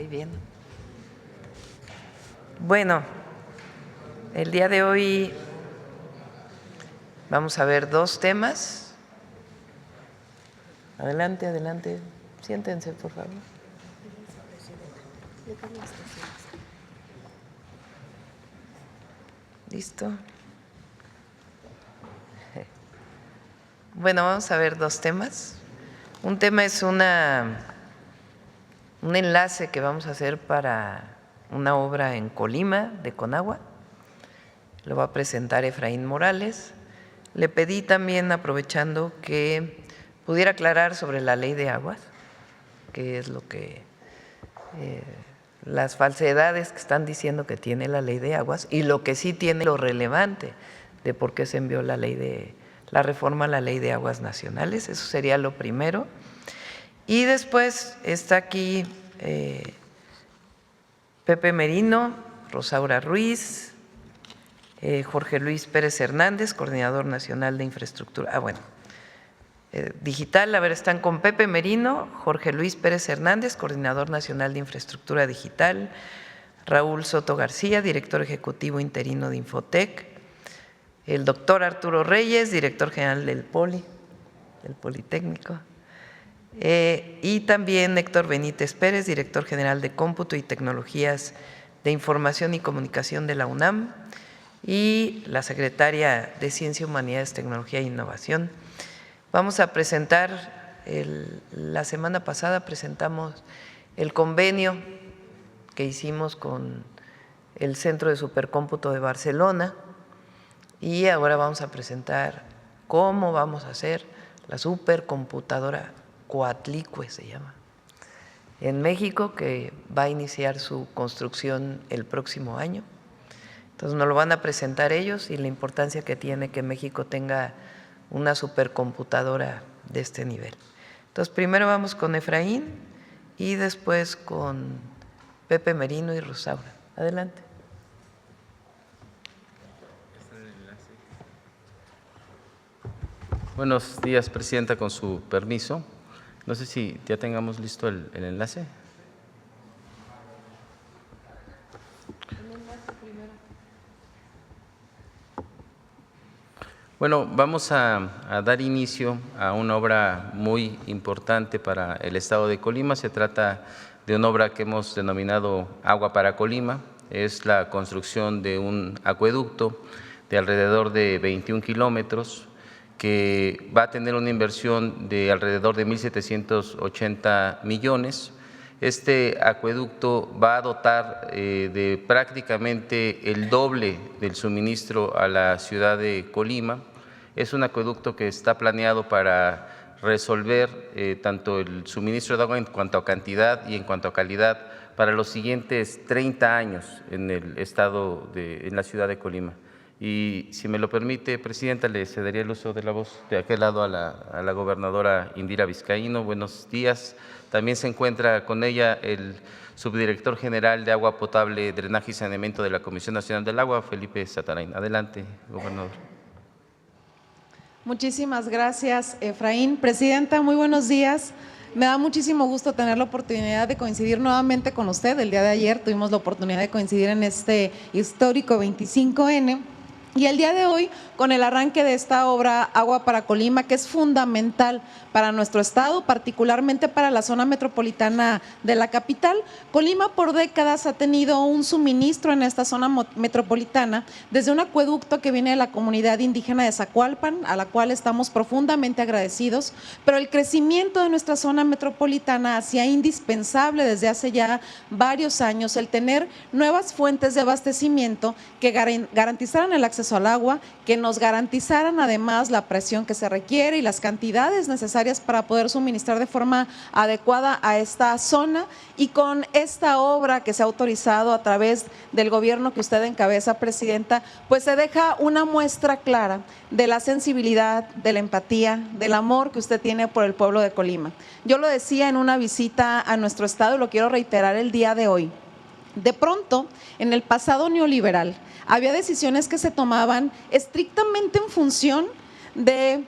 Muy bien. Bueno, el día de hoy vamos a ver dos temas. Adelante, adelante. Siéntense, por favor. ¿Listo? Bueno, vamos a ver dos temas. Un tema es un enlace que vamos a hacer para una obra en Colima, de Conagua. Lo va a presentar Efraín Morales. Le pedí también, aprovechando, que pudiera aclarar sobre la ley de aguas, que es lo que las falsedades que están diciendo que tiene la ley de aguas y lo que sí tiene, lo relevante de por qué se envió la reforma a la ley de aguas nacionales. Eso sería lo primero. Y después está aquí Pepe Merino, Rosaura Ruiz, Jorge Luis Pérez Hernández, coordinador nacional de infraestructura. Digital, están con Pepe Merino, Jorge Luis Pérez Hernández, coordinador nacional de infraestructura digital, Raúl Soto García, director ejecutivo interino de Infotec, el doctor Arturo Reyes, director general del Politécnico, y también Héctor Benítez Pérez, director general de Cómputo y Tecnologías de Información y Comunicación de la UNAM, y la secretaria de Ciencia, Humanidades, Tecnología e Innovación. Vamos a presentar, la semana pasada presentamos el convenio que hicimos con el Centro de Supercómputo de Barcelona y ahora vamos a presentar cómo vamos a hacer la supercomputadora Coatlicue, se llama, en México, que va a iniciar su construcción el próximo año. Entonces nos lo van a presentar ellos y la importancia que tiene que México tenga una supercomputadora de este nivel. Entonces primero vamos con Efraín y después con Pepe Merino y Rosaura. Adelante. Buenos días, Presidenta, con su permiso. No sé si ya tengamos listo el enlace. Bueno, vamos a dar inicio a una obra muy importante para el estado de Colima. Se trata de una obra que hemos denominado Agua para Colima. Es la construcción de un acueducto de alrededor de 21 kilómetros que va a tener una inversión de alrededor de 1.780 millones. Este acueducto va a dotar de prácticamente el doble del suministro a la ciudad de Colima. Es un acueducto que está planeado para resolver tanto el suministro de agua en cuanto a cantidad y en cuanto a calidad para los siguientes 30 años en el estado en la ciudad de Colima. Y si me lo permite, Presidenta, le cedería el uso de la voz de aquel lado a la gobernadora Indira Vizcaíno. Buenos días. También se encuentra con ella el subdirector general de Agua Potable, Drenaje y Saneamiento de la Comisión Nacional del Agua, Felipe Satarain. Adelante, gobernador. Muchísimas gracias, Efraín. Presidenta, muy buenos días. Me da muchísimo gusto tener la oportunidad de coincidir nuevamente con usted. El día de ayer tuvimos la oportunidad de coincidir en este histórico 25N. Y el día de hoy, con el arranque de esta obra Agua para Colima, que es fundamental para nuestro estado, particularmente para la zona metropolitana de la capital. Colima por décadas ha tenido un suministro en esta zona metropolitana desde un acueducto que viene de la comunidad indígena de Zacualpan, a la cual estamos profundamente agradecidos, pero el crecimiento de nuestra zona metropolitana hacía indispensable desde hace ya varios años el tener nuevas fuentes de abastecimiento que garantizaran el acceso al agua, que nos garantizaran además la presión que se requiere y las cantidades necesarias para poder suministrar de forma adecuada a esta zona. Y con esta obra que se ha autorizado a través del gobierno que usted encabeza, Presidenta, pues se deja una muestra clara de la sensibilidad, de la empatía, del amor que usted tiene por el pueblo de Colima. Yo lo decía en una visita a nuestro estado y lo quiero reiterar el día de hoy. De pronto, en el pasado neoliberal, había decisiones que se tomaban estrictamente en función de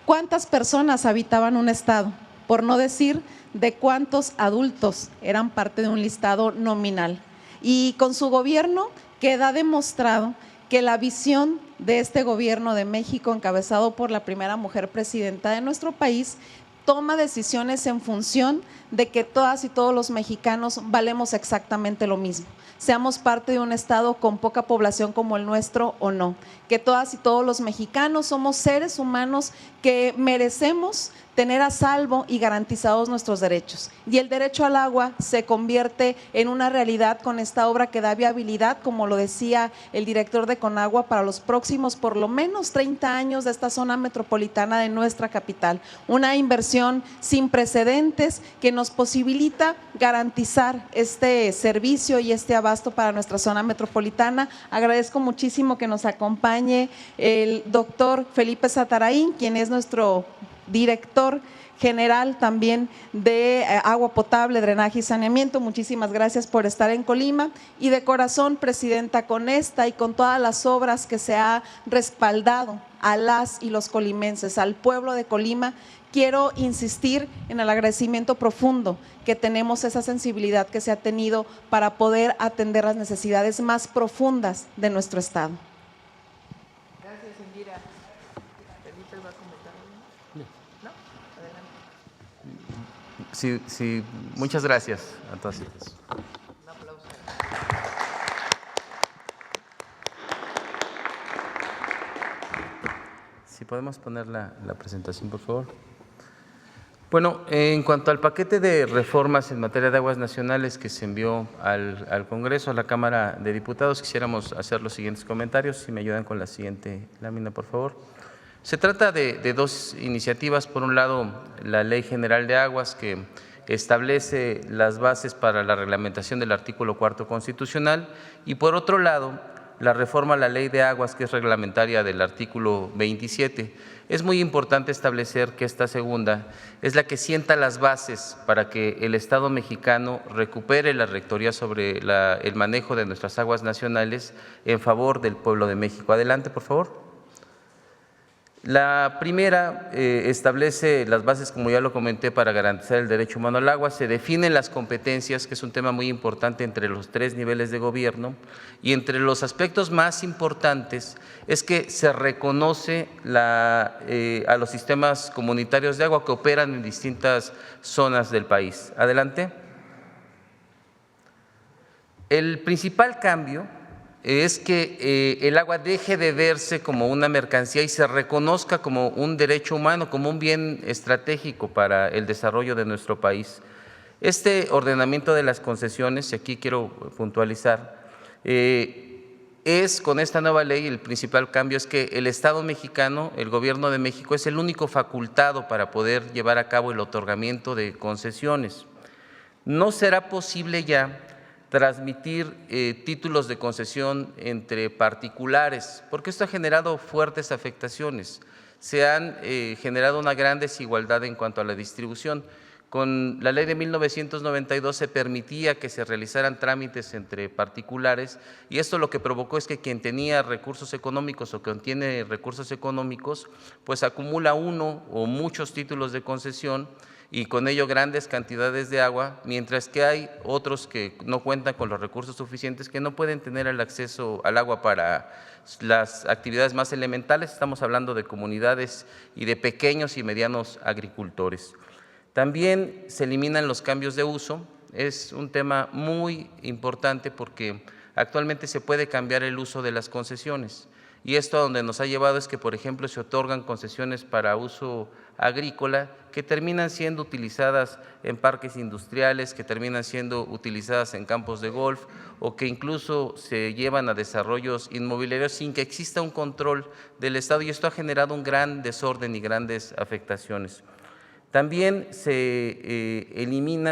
cuántas personas habitaban un estado, por no decir de cuántos adultos eran parte de un listado nominal. Y con su gobierno queda demostrado que la visión de este gobierno de México, encabezado por la primera mujer presidenta de nuestro país, toma decisiones en función de que todas y todos los mexicanos valemos exactamente lo mismo, seamos parte de un estado con poca población como el nuestro o no, que todas y todos los mexicanos somos seres humanos que merecemos tener a salvo y garantizados nuestros derechos. Y el derecho al agua se convierte en una realidad con esta obra que da viabilidad, como lo decía el director de Conagua, para los próximos por lo menos 30 años de esta zona metropolitana de nuestra capital. Una inversión sin precedentes que nos posibilita garantizar este servicio y este abasto para nuestra zona metropolitana. Agradezco muchísimo que nos acompañe el doctor Felipe Zatarain, quien es nuestro director general también de agua potable, drenaje y saneamiento. Muchísimas gracias por estar en Colima. Y de corazón, Presidenta, con esta y con todas las obras que se ha respaldado a las y los colimenses, al pueblo de Colima, quiero insistir en el agradecimiento profundo que tenemos, esa sensibilidad que se ha tenido para poder atender las necesidades más profundas de nuestro estado. Gracias, Indira. ¿Felipe va a comentar algo? ¿No? Adelante. Sí, muchas gracias a todas y todos. Un aplauso. Si podemos poner la presentación, por favor. Bueno, en cuanto al paquete de reformas en materia de aguas nacionales que se envió al Congreso, a la Cámara de Diputados, quisiéramos hacer los siguientes comentarios. Si me ayudan con la siguiente lámina, por favor. Se trata de dos iniciativas. Por un lado, la Ley General de Aguas, que establece las bases para la reglamentación del artículo 4º constitucional, y por otro lado, la reforma a la Ley de Aguas, que es reglamentaria del artículo 27. Es muy importante establecer que esta segunda es la que sienta las bases para que el Estado mexicano recupere la rectoría sobre el manejo de nuestras aguas nacionales en favor del pueblo de México. Adelante, por favor. La primera establece las bases, como ya lo comenté, para garantizar el derecho humano al agua. Se definen las competencias, que es un tema muy importante entre los 3 niveles de gobierno, y entre los aspectos más importantes es que se reconoce a los sistemas comunitarios de agua que operan en distintas zonas del país. Adelante. El principal cambio es que el agua deje de verse como una mercancía y se reconozca como un derecho humano, como un bien estratégico para el desarrollo de nuestro país. Este ordenamiento de las concesiones, y aquí quiero puntualizar, es con esta nueva ley el principal cambio es que el Estado mexicano, el Gobierno de México, es el único facultado para poder llevar a cabo el otorgamiento de concesiones. No será posible ya transmitir títulos de concesión entre particulares, porque esto ha generado fuertes afectaciones. Se han generado una gran desigualdad en cuanto a la distribución. Con la ley de 1992 se permitía que se realizaran trámites entre particulares, y esto lo que provocó es que quien tenía recursos económicos o quien tiene recursos económicos, pues acumula uno o muchos títulos de concesión y con ello grandes cantidades de agua, mientras que hay otros que no cuentan con los recursos suficientes, que no pueden tener el acceso al agua para las actividades más elementales. Estamos hablando de comunidades y de pequeños y medianos agricultores. También se eliminan los cambios de uso. Es un tema muy importante porque actualmente se puede cambiar el uso de las concesiones. Y esto a donde nos ha llevado es que, por ejemplo, se otorgan concesiones para uso agrícola que terminan siendo utilizadas en parques industriales, que terminan siendo utilizadas en campos de golf, o que incluso se llevan a desarrollos inmobiliarios sin que exista un control del Estado, y esto ha generado un gran desorden y grandes afectaciones. También se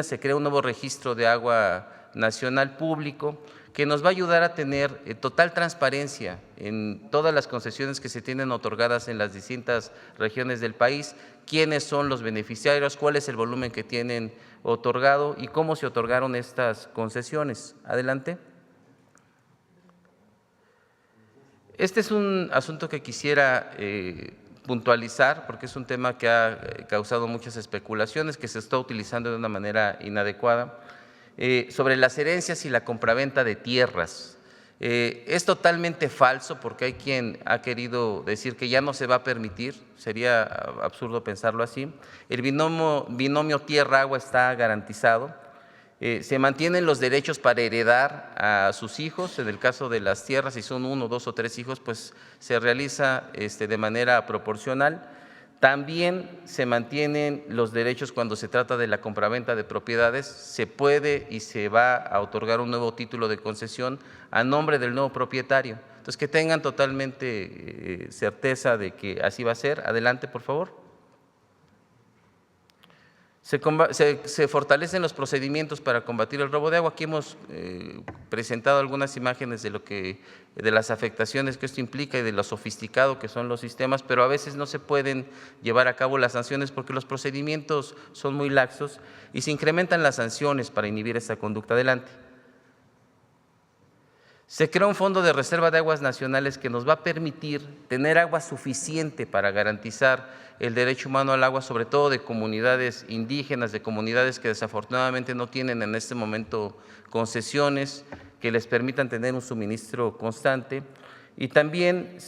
se crea un nuevo registro de agua nacional público que nos va a ayudar a tener total transparencia en todas las concesiones que se tienen otorgadas en las distintas regiones del país, quiénes son los beneficiarios, cuál es el volumen que tienen otorgado y cómo se otorgaron estas concesiones. Adelante. Este es un asunto que quisiera puntualizar, porque es un tema que ha causado muchas especulaciones, que se está utilizando de una manera inadecuada, sobre las herencias y la compraventa de tierras. Es totalmente falso, porque hay quien ha querido decir que ya no se va a permitir, sería absurdo pensarlo así. El binomio tierra-agua está garantizado. Se mantienen los derechos para heredar a sus hijos. En el caso de las tierras, si son 1, 2 o 3 hijos, pues se realiza de manera proporcional. También se mantienen los derechos cuando se trata de la compraventa de propiedades. Se puede y se va a otorgar un nuevo título de concesión a nombre del nuevo propietario. Entonces, que tengan totalmente certeza de que así va a ser. Adelante, por favor. Se fortalecen los procedimientos para combatir el robo de agua. Aquí hemos presentado algunas imágenes de las afectaciones que esto implica y de lo sofisticado que son los sistemas, pero a veces no se pueden llevar a cabo las sanciones porque los procedimientos son muy laxos y se incrementan las sanciones para inhibir esta conducta. Adelante. Se crea un fondo de reserva de aguas nacionales que nos va a permitir tener agua suficiente para garantizar el derecho humano al agua, sobre todo de comunidades indígenas, de comunidades que desafortunadamente no tienen en este momento concesiones que les permitan tener un suministro constante. Y también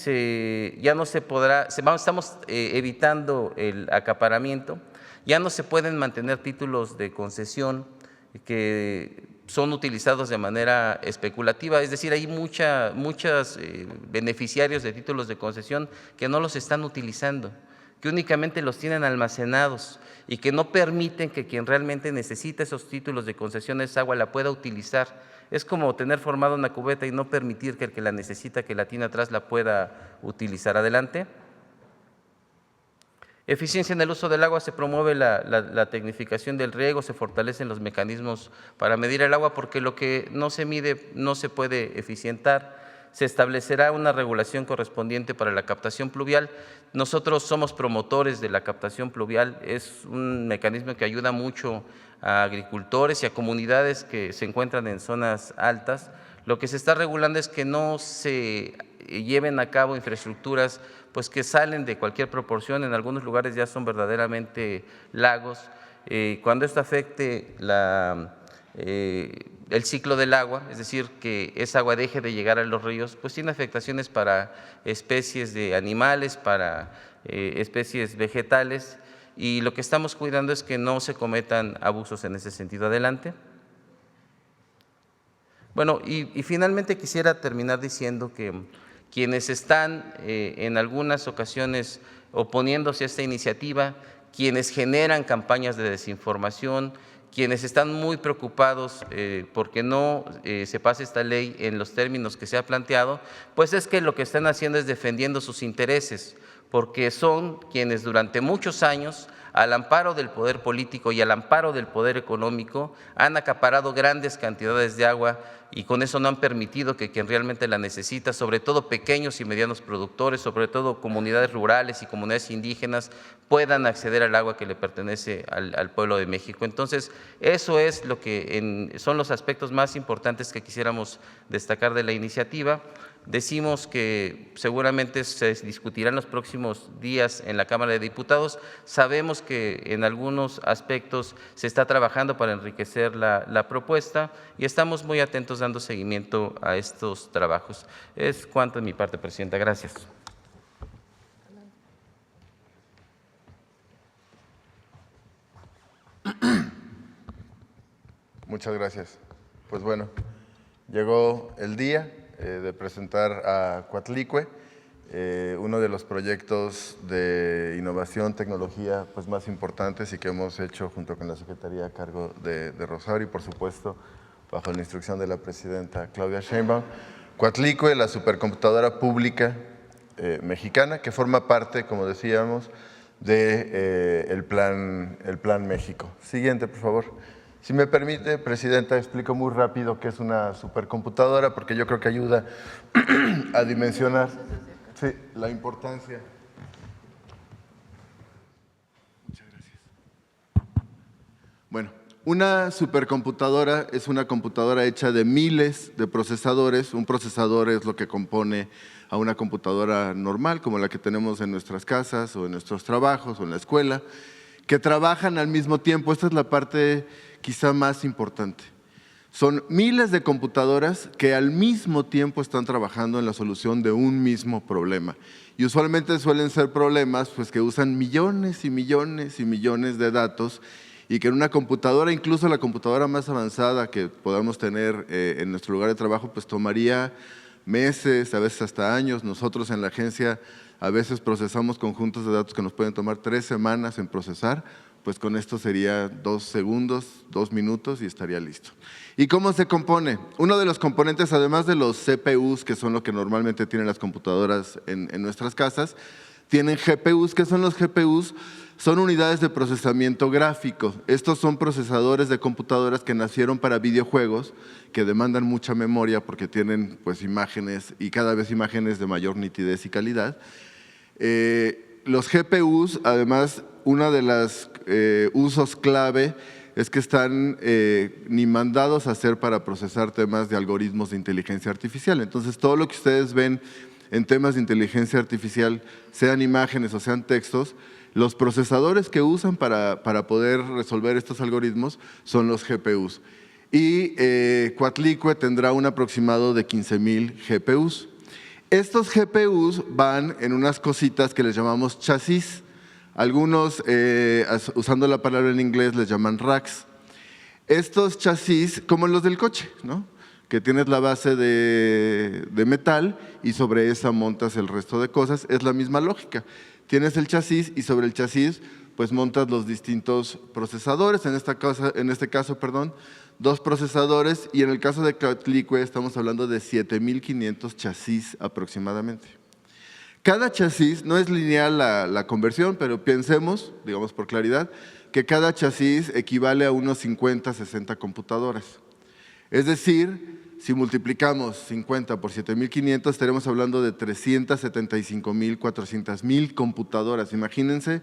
ya no se podrá, estamos evitando el acaparamiento, ya no se pueden mantener títulos de concesión que son utilizados de manera especulativa, es decir, hay muchos beneficiarios de títulos de concesión que no los están utilizando, que únicamente los tienen almacenados y que no permiten que quien realmente necesita esos títulos de concesión, esa agua, la pueda utilizar. Es como tener formada una cubeta y no permitir que el que la necesita, que la tiene atrás, la pueda utilizar. Adelante. Eficiencia en el uso del agua. Se promueve la tecnificación del riego, se fortalecen los mecanismos para medir el agua, porque lo que no se mide no se puede eficientar. Se establecerá una regulación correspondiente para la captación pluvial. Nosotros somos promotores de la captación pluvial, es un mecanismo que ayuda mucho a agricultores y a comunidades que se encuentran en zonas altas. Lo que se está regulando es que no se lleven a cabo infraestructuras pues que salen de cualquier proporción. En algunos lugares ya son verdaderamente lagos. Cuando esto afecte el ciclo del agua, es decir, que esa agua deje de llegar a los ríos, pues tiene afectaciones para especies de animales, para especies vegetales, y lo que estamos cuidando es que no se cometan abusos en ese sentido. Adelante. Bueno, y finalmente quisiera terminar diciendo que quienes están en algunas ocasiones oponiéndose a esta iniciativa, quienes generan campañas de desinformación, quienes están muy preocupados porque no se pase esta ley en los términos que se ha planteado, pues es que lo que están haciendo es defendiendo sus intereses, porque son quienes durante muchos años, al amparo del poder político y al amparo del poder económico, han acaparado grandes cantidades de agua y con eso no han permitido que quien realmente la necesita, sobre todo pequeños y medianos productores, sobre todo comunidades rurales y comunidades indígenas, puedan acceder al agua que le pertenece al pueblo de México. Entonces, eso es lo que son los aspectos más importantes que quisiéramos destacar de la iniciativa. Decimos que seguramente se discutirá en los próximos días en la Cámara de Diputados. Sabemos que en algunos aspectos se está trabajando para enriquecer la propuesta y estamos muy atentos dando seguimiento a estos trabajos. Es cuanto de mi parte, Presidenta. Gracias. Muchas gracias. Pues bueno, llegó el día de presentar a Coatlicue, uno de los proyectos de innovación, tecnología pues más importantes y que hemos hecho junto con la Secretaría a cargo de Rosario y por supuesto bajo la instrucción de la presidenta Claudia Sheinbaum. Coatlicue, la supercomputadora pública mexicana que forma parte, como decíamos, del Plan México. Siguiente, por favor. Si me permite, Presidenta, explico muy rápido qué es una supercomputadora, porque yo creo que ayuda a dimensionar la importancia. Muchas gracias. Bueno, Una supercomputadora es una computadora hecha de miles de procesadores. Un procesador es lo que compone a una computadora normal, como la que tenemos en nuestras casas o en nuestros trabajos o en la escuela, que trabajan al mismo tiempo. Esta es la parte quizá más importante. Son miles de computadoras que al mismo tiempo están trabajando en la solución de un mismo problema. Y usualmente suelen ser problemas pues, que usan millones y millones y millones de datos, y que en una computadora, incluso la computadora más avanzada que podamos tener en nuestro lugar de trabajo, pues tomaría meses, a veces hasta años. Nosotros en la agencia a veces procesamos conjuntos de datos que nos pueden tomar 3 semanas en procesar, pues con esto sería 2 segundos, 2 minutos y estaría listo. ¿Y cómo se compone? Uno de los componentes, además de los CPUs, que son lo que normalmente tienen las computadoras en nuestras casas, tienen GPUs. ¿Qué son los GPUs? Son unidades de procesamiento gráfico. Estos son procesadores de computadoras que nacieron para videojuegos, que demandan mucha memoria porque tienen pues, imágenes y cada vez imágenes de mayor nitidez y calidad. Los GPUs, además, uno de los usos clave es que están ni mandados a hacer para procesar temas de algoritmos de inteligencia artificial. Entonces, todo lo que ustedes ven en temas de inteligencia artificial, sean imágenes o sean textos, los procesadores que usan para poder resolver estos algoritmos son los GPUs. Y Coatlicue tendrá un aproximado de 15,000 GPUs. Estos GPUs van en unas cositas que les llamamos chasis. Algunos, usando la palabra en inglés, les llaman racks. Estos chasis, como los del coche, ¿no? Que tienes la base de metal y sobre esa montas el resto de cosas, es la misma lógica. Tienes el chasis y sobre el chasis pues montas los distintos procesadores, en este caso, 2 procesadores, y en el caso de Coatlicue estamos hablando de 7,500 chasis aproximadamente. Cada chasis, no es lineal la conversión, pero pensemos, digamos por claridad, que cada chasis equivale a unos 50, 60 computadoras. Es decir, si multiplicamos 50 por 7,500, estaremos hablando de 375,000, 400,000 computadoras. Imagínense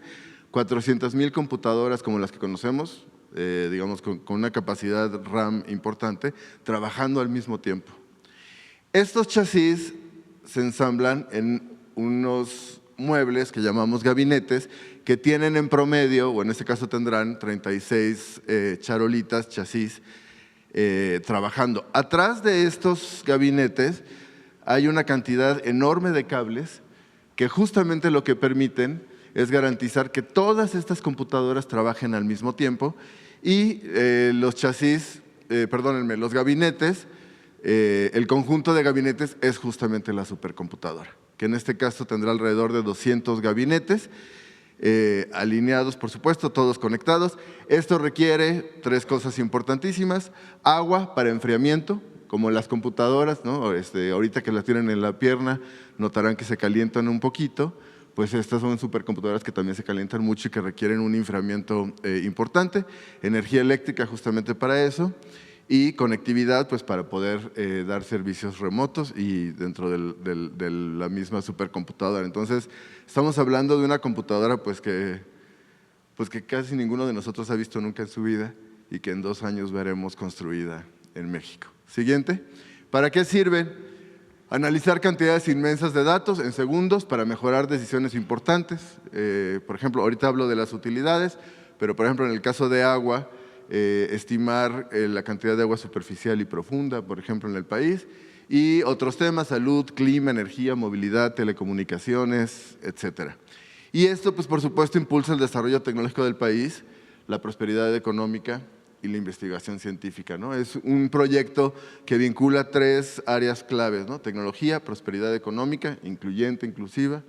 400,000 computadoras como las que conocemos, digamos con una capacidad RAM importante, trabajando al mismo tiempo. Estos chasis se ensamblan en unos muebles que llamamos gabinetes, que tienen en promedio, o en este caso tendrán 36 charolitas, chasis, trabajando. Atrás de estos gabinetes hay una cantidad enorme de cables que justamente lo que permiten es garantizar que todas estas computadoras trabajen al mismo tiempo, y los chasis, perdónenme, los gabinetes, el conjunto de gabinetes es justamente la supercomputadora, que en este caso tendrá alrededor de 200 gabinetes, alineados, por supuesto, todos conectados. Esto requiere 3 cosas importantísimas: agua para enfriamiento, como las computadoras, ¿no? Ahorita que las tienen en la pierna, notarán que se calientan un poquito, pues estas son supercomputadoras que también se calientan mucho y que requieren un enfriamiento importante, energía eléctrica justamente para eso, y conectividad pues para poder dar servicios remotos y dentro de la misma supercomputadora. Entonces, estamos hablando de una computadora pues que casi ninguno de nosotros ha visto nunca en su vida y que en 2 años veremos construida en México. Siguiente. ¿Para qué sirve? Analizar cantidades inmensas de datos en segundos para mejorar decisiones importantes. Por ejemplo, ahorita hablo de las utilidades, pero por ejemplo en el caso de agua, estimar la cantidad de agua superficial y profunda, por ejemplo, en el país, y otros temas: salud, clima, energía, movilidad, telecomunicaciones, etcétera. Y esto, pues por supuesto, impulsa el desarrollo tecnológico del país, la prosperidad económica y la investigación científica, ¿no? Es un proyecto que vincula 3 áreas claves, ¿no? Tecnología, prosperidad económica, incluyente, inclusiva,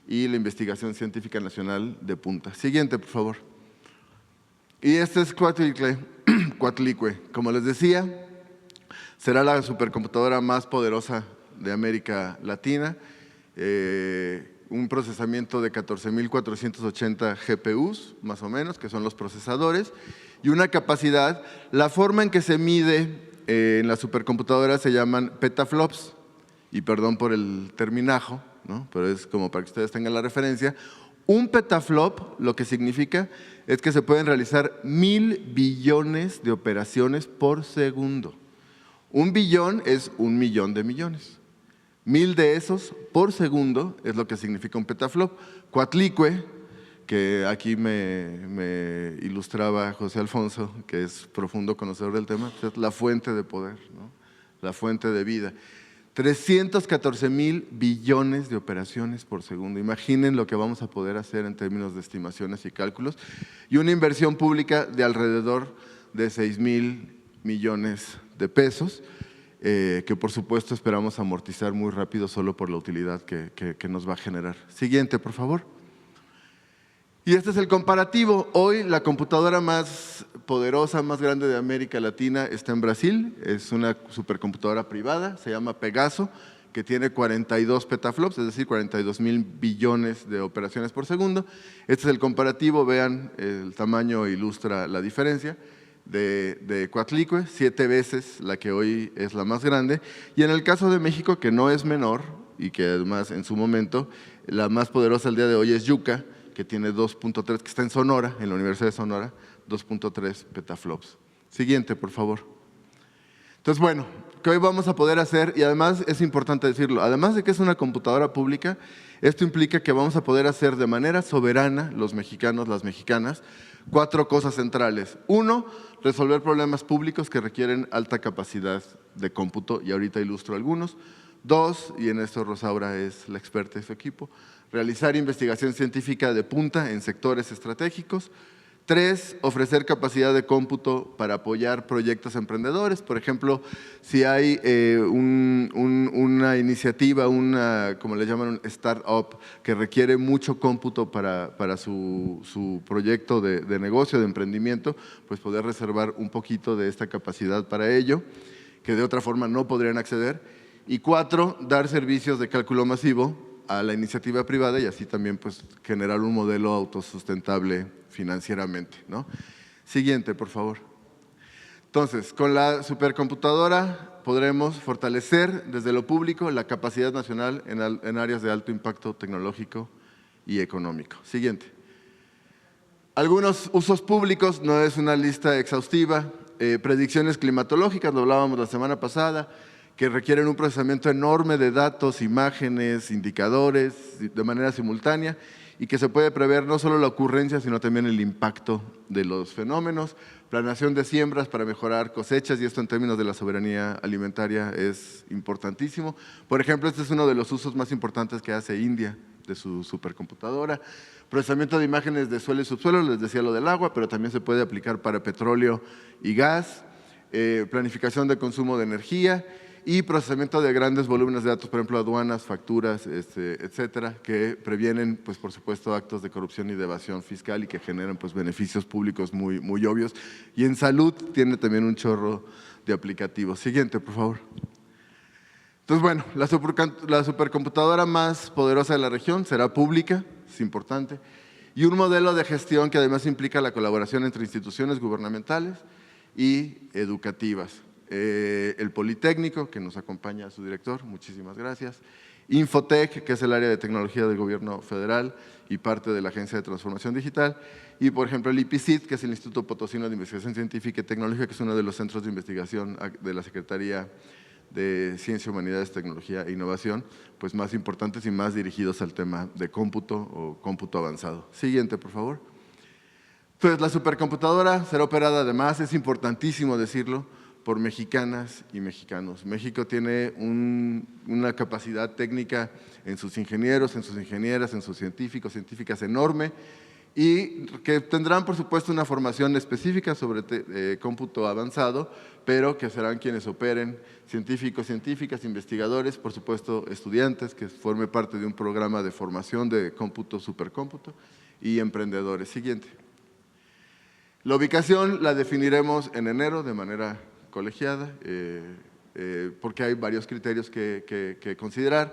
y la investigación científica nacional de punta. Siguiente, por favor. Y este es Coatlicue. Como les decía, será la supercomputadora más poderosa de América Latina, un procesamiento de 14,480 GPUs, más o menos, que son los procesadores, y una capacidad. La forma en que se mide en la supercomputadora se llaman petaflops, y perdón por el terminajo, ¿no? Pero es como para que ustedes tengan la referencia. Un petaflop lo que significa es que se pueden realizar 1000 billones de operaciones por segundo. Un billón es 1.000.000 de millones. 1000 de esos por segundo es lo que significa un petaflop. Coatlicue, que aquí me ilustraba José Alfonso, que es profundo conocedor del tema, es la fuente de poder, ¿no? La fuente de vida. 314.000 billones de operaciones por segundo. Imaginen lo que vamos a poder hacer en términos de estimaciones y cálculos. Y una inversión pública de alrededor de 6.000 millones de pesos, que por supuesto esperamos amortizar muy rápido solo por la utilidad que nos va a generar. Siguiente, por favor. Y este es el comparativo. Hoy la computadora más poderosa, más grande de América Latina está en Brasil. Es una supercomputadora privada, se llama Pegaso, que tiene 42 petaflops, es decir, 42.000 billones de operaciones por segundo. Este es el comparativo, vean, el tamaño ilustra la diferencia de Coatlicue, 7 veces la que hoy es la más grande. Y en el caso de México, que no es menor, y que además en su momento la más poderosa al día de hoy es Yucca, que tiene 2.3, que está en Sonora, en la Universidad de Sonora, 2.3 petaflops. Siguiente, por favor. Entonces, bueno, ¿qué hoy vamos a poder hacer? Y además es importante decirlo, además de que es una computadora pública, esto implica que vamos a poder hacer de manera soberana, los mexicanos, las mexicanas, 4 cosas centrales. 1, resolver problemas públicos que requieren alta capacidad de cómputo, y ahorita ilustro algunos. 2, y en esto Rosaura es la experta de su equipo, realizar investigación científica de punta en sectores estratégicos. 3, ofrecer capacidad de cómputo para apoyar proyectos emprendedores. Por ejemplo, si hay una iniciativa, como le llaman, un startup, que requiere mucho cómputo para su proyecto de negocio, de emprendimiento, pues poder reservar un poquito de esta capacidad para ello, que de otra forma no podrían acceder. Y 4, dar servicios de cálculo masivo a la iniciativa privada y así también pues generar un modelo autosustentable financieramente, ¿no? Siguiente, por favor. Entonces, con la supercomputadora podremos fortalecer desde lo público la capacidad nacional en áreas de alto impacto tecnológico y económico. Siguiente. Algunos usos públicos, no es una lista exhaustiva. Predicciones climatológicas, lo hablábamos la semana pasada, que requieren un procesamiento enorme de datos, imágenes, indicadores de manera simultánea y que se puede prever no solo la ocurrencia, sino también el impacto de los fenómenos. Planeación de siembras para mejorar cosechas, y esto en términos de la soberanía alimentaria es importantísimo. Por ejemplo, este es uno de los usos más importantes que hace India de su supercomputadora. Procesamiento de imágenes de suelo y subsuelo, les decía lo del agua, pero también se puede aplicar para petróleo y gas. Planificación de consumo de energía y procesamiento de grandes volúmenes de datos, por ejemplo, aduanas, facturas, etcétera, que previenen, pues, por supuesto, actos de corrupción y de evasión fiscal y que generan pues, beneficios públicos muy obvios. Y en salud tiene también un chorro de aplicativos. Siguiente, por favor. Entonces, bueno, la supercomputadora más poderosa de la región será pública, es importante, y un modelo de gestión que además implica la colaboración entre instituciones gubernamentales y educativas. El Politécnico, que nos acompaña su director, muchísimas gracias. Infotec, que es el área de tecnología del gobierno federal y parte de la Agencia de Transformación Digital. Y, por ejemplo, el IPCIT, que es el Instituto Potosino de Investigación Científica y Tecnológica, que es uno de los centros de investigación de la Secretaría de Ciencia, Humanidades, Tecnología e Innovación, pues más importantes y más dirigidos al tema de cómputo o cómputo avanzado. Siguiente, por favor. Entonces, la supercomputadora será operada, además, es importantísimo decirlo, por mexicanas y mexicanos. México tiene una capacidad técnica en sus ingenieros, en sus ingenieras, en sus científicos, científicas enorme, y que tendrán, por supuesto, una formación específica sobre cómputo avanzado, pero que serán quienes operen, científicos, científicas, investigadores, por supuesto, estudiantes, que formen parte de un programa de formación de cómputo, supercómputo, y emprendedores. Siguiente. La ubicación la definiremos en enero de manera colegiada, porque hay varios criterios que considerar.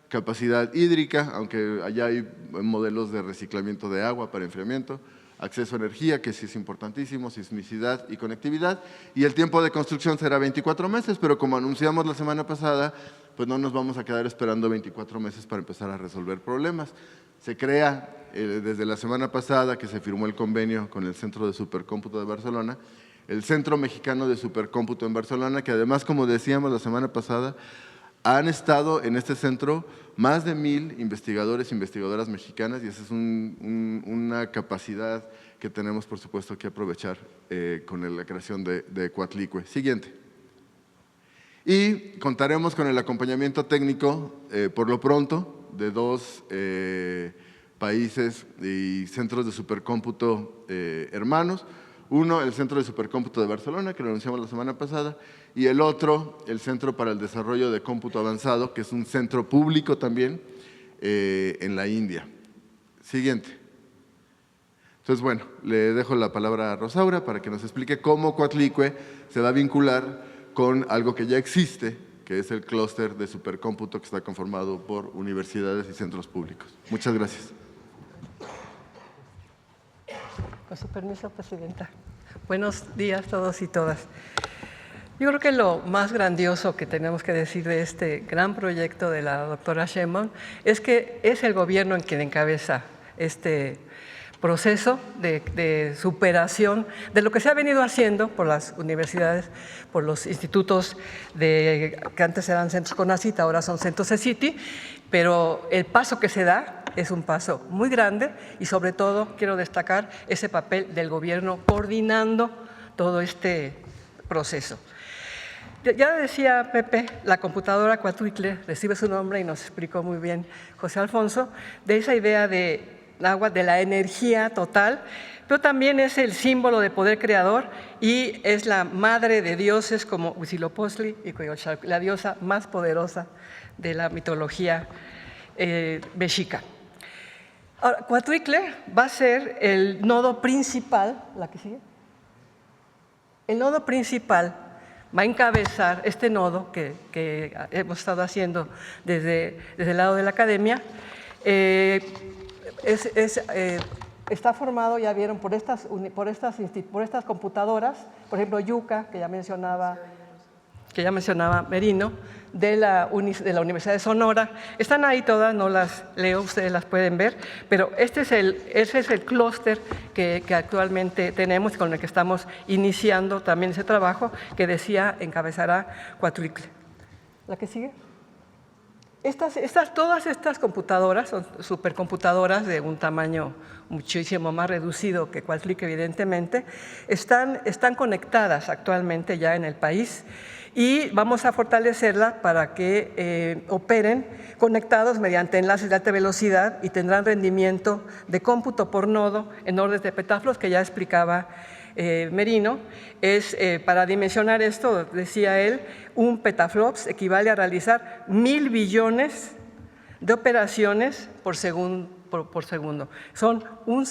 capacidad hídrica, aunque allá hay modelos de reciclamiento de agua para enfriamiento, acceso a energía, que sí es importantísimo, sismicidad y conectividad, y el tiempo de construcción será 24 meses, pero como anunciamos la semana pasada, pues no nos vamos a quedar esperando 24 meses para empezar a resolver problemas. Se crea desde la semana pasada que se firmó el convenio con el Centro de Supercómputo de Barcelona, el Centro Mexicano de Supercómputo en Barcelona, que además, como decíamos la semana pasada, han estado en este centro más de 1000 investigadores e investigadoras mexicanas, y esa es una capacidad que tenemos, por supuesto, que aprovechar con la creación de Coatlicue. Siguiente. Y contaremos con el acompañamiento técnico, por lo pronto, de 2 países y centros de supercómputo hermanos. Uno, el Centro de Supercómputo de Barcelona, que lo anunciamos la semana pasada, y el otro, el Centro para el Desarrollo de Cómputo Avanzado, que es un centro público también en la India. Siguiente. Entonces, bueno, le dejo la palabra a Rosaura para que nos explique cómo Coatlicue se va a vincular con algo que ya existe, que es el clúster de supercómputo que está conformado por universidades y centros públicos. Muchas gracias. Con su permiso, Presidenta. Buenos días a todos y todas. Yo creo que lo más grandioso que tenemos que decir de este gran proyecto de la doctora Sheinbaum es que es el gobierno en quien encabeza este proceso de superación de lo que se ha venido haciendo por las universidades, por los institutos que antes eran centros CONACYT, ahora son centros CECITI, pero el paso que se da es un paso muy grande y sobre todo quiero destacar ese papel del gobierno coordinando todo este proceso. Ya decía Pepe, la computadora Coatlicue recibe su nombre y nos explicó muy bien José Alfonso, de esa idea de agua, de la energía total, pero también es el símbolo de poder creador y es la madre de dioses como Huitzilopochtli y Coyolxauhqui, la diosa más poderosa de la mitología mexica. Ahora, Coatlicue va a ser el nodo principal, ¿la que sigue? El nodo principal va a encabezar este nodo que hemos estado haciendo desde el lado de la academia. Está formado, ya vieron, por estas computadoras, por ejemplo, Yucca, que ya mencionaba Merino, de la Universidad de Sonora. Están ahí todas, no las leo, ustedes las pueden ver, pero ese es el clúster que actualmente tenemos y con el que estamos iniciando también ese trabajo que decía encabezará Coatlicue. ¿La que sigue? Todas estas computadoras son supercomputadoras de un tamaño muchísimo más reducido que Coatlicue, evidentemente, están conectadas actualmente ya en el país y vamos a fortalecerla para que operen conectados mediante enlaces de alta velocidad y tendrán rendimiento de cómputo por nodo en órdenes de petaflops que ya explicaba Merino. Para dimensionar esto, decía él, un petaflops equivale a realizar 1000 billones de operaciones por segundo. Son un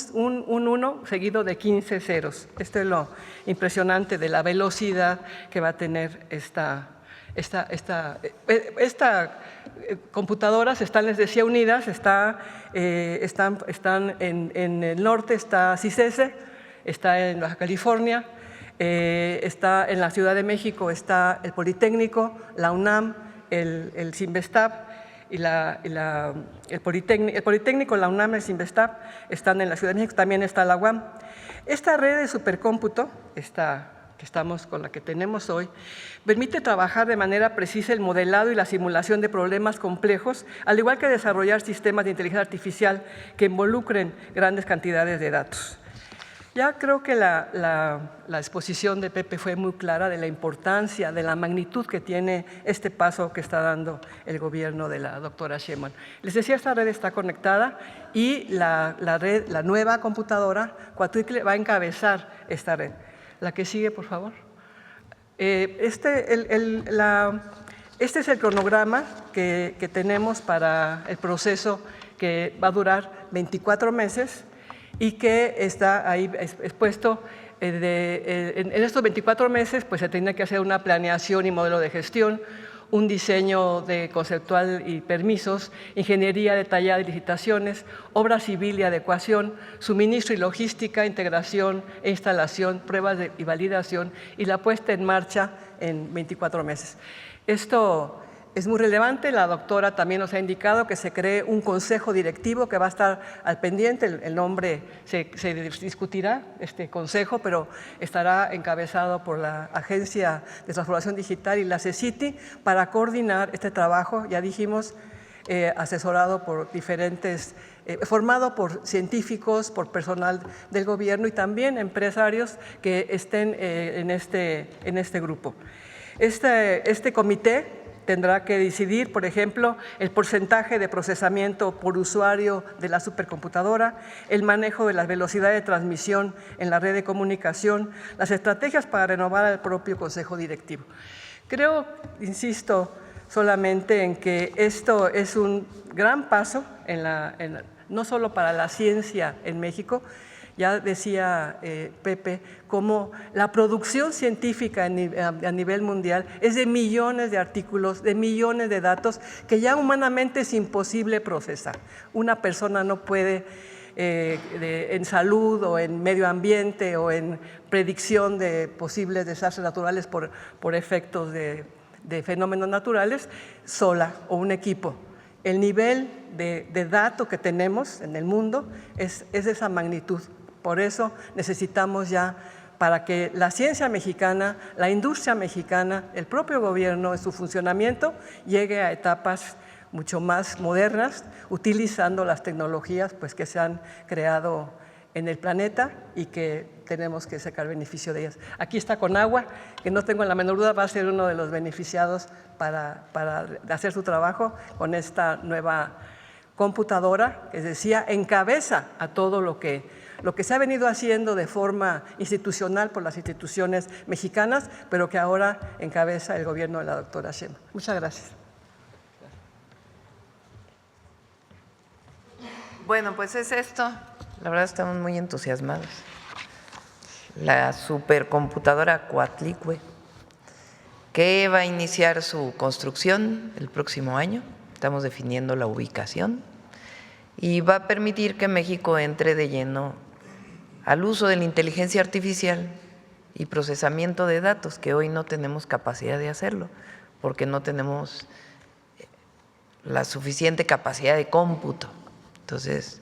1 seguido de 15 ceros. Esto es lo impresionante de la velocidad que va a tener esta computadoras. Están, les decía, unidas, están en el norte, está CICESE, está en Baja California, está en la Ciudad de México, está el Politécnico, la UNAM, el CINVESTAB y el Politécnico, la UNAM y el CINVESTAB están en la Ciudad de México, también está la UAM. Esta red de supercómputo, con la que tenemos hoy, permite trabajar de manera precisa el modelado y la simulación de problemas complejos, al igual que desarrollar sistemas de inteligencia artificial que involucren grandes cantidades de datos. Ya creo que la exposición de Pepe fue muy clara de la importancia, de la magnitud que tiene este paso que está dando el gobierno de la doctora Sheinbaum. Les decía, esta red está conectada y la nueva computadora Coatlicue va a encabezar esta red. La que sigue, por favor. Este es el cronograma que tenemos para el proceso que va a durar 24 meses y que está ahí expuesto. En estos 24 meses pues, se tiene que hacer una planeación y modelo de gestión, un diseño de conceptual y permisos, ingeniería detallada y licitaciones, obra civil y adecuación, suministro y logística, integración e instalación, pruebas y validación y la puesta en marcha en 24 meses. Esto es muy relevante. La doctora también nos ha indicado que se cree un consejo directivo que va a estar al pendiente. El nombre se discutirá, este consejo, pero estará encabezado por la Agencia de Transformación Digital y la CECITI para coordinar este trabajo, ya dijimos, asesorado por diferentes, formado por científicos, por personal del gobierno y también empresarios que estén en este grupo. Este comité tendrá que decidir, por ejemplo, el porcentaje de procesamiento por usuario de la supercomputadora, el manejo de la velocidad de transmisión en la red de comunicación, las estrategias para renovar al propio Consejo Directivo. Creo, insisto, solamente en que esto es un gran paso no solo para la ciencia en México. Ya decía Pepe, cómo la producción científica a nivel mundial es de millones de artículos, de millones de datos que ya humanamente es imposible procesar. Una persona no puede, en salud o en medio ambiente o en predicción de posibles desastres naturales por efectos de fenómenos naturales, sola o un equipo. El nivel de datos que tenemos en el mundo es de esa magnitud. Por eso necesitamos ya, para que la ciencia mexicana, la industria mexicana, el propio gobierno en su funcionamiento llegue a etapas mucho más modernas, utilizando las tecnologías pues, que se han creado en el planeta y que tenemos que sacar beneficio de ellas. Aquí está Conagua, que no tengo la menor duda va a ser uno de los beneficiados para hacer su trabajo con esta nueva computadora, que decía, encabeza a todo lo que se ha venido haciendo de forma institucional por las instituciones mexicanas, pero que ahora encabeza el gobierno de la doctora Sheinbaum. Muchas gracias. Bueno, pues es esto. La verdad estamos muy entusiasmados. La supercomputadora Coatlicue, que va a iniciar su construcción el próximo año. Estamos definiendo la ubicación y va a permitir que México entre de lleno al uso de la inteligencia artificial y procesamiento de datos, que hoy no tenemos capacidad de hacerlo, porque no tenemos la suficiente capacidad de cómputo. Entonces,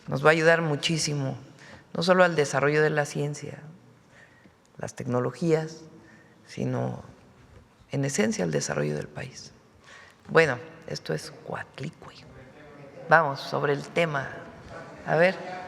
nos va a ayudar muchísimo, no solo al desarrollo de la ciencia, las tecnologías, sino en esencia al desarrollo del país. Bueno, esto es Coatlicue. Vamos, sobre el tema. A ver.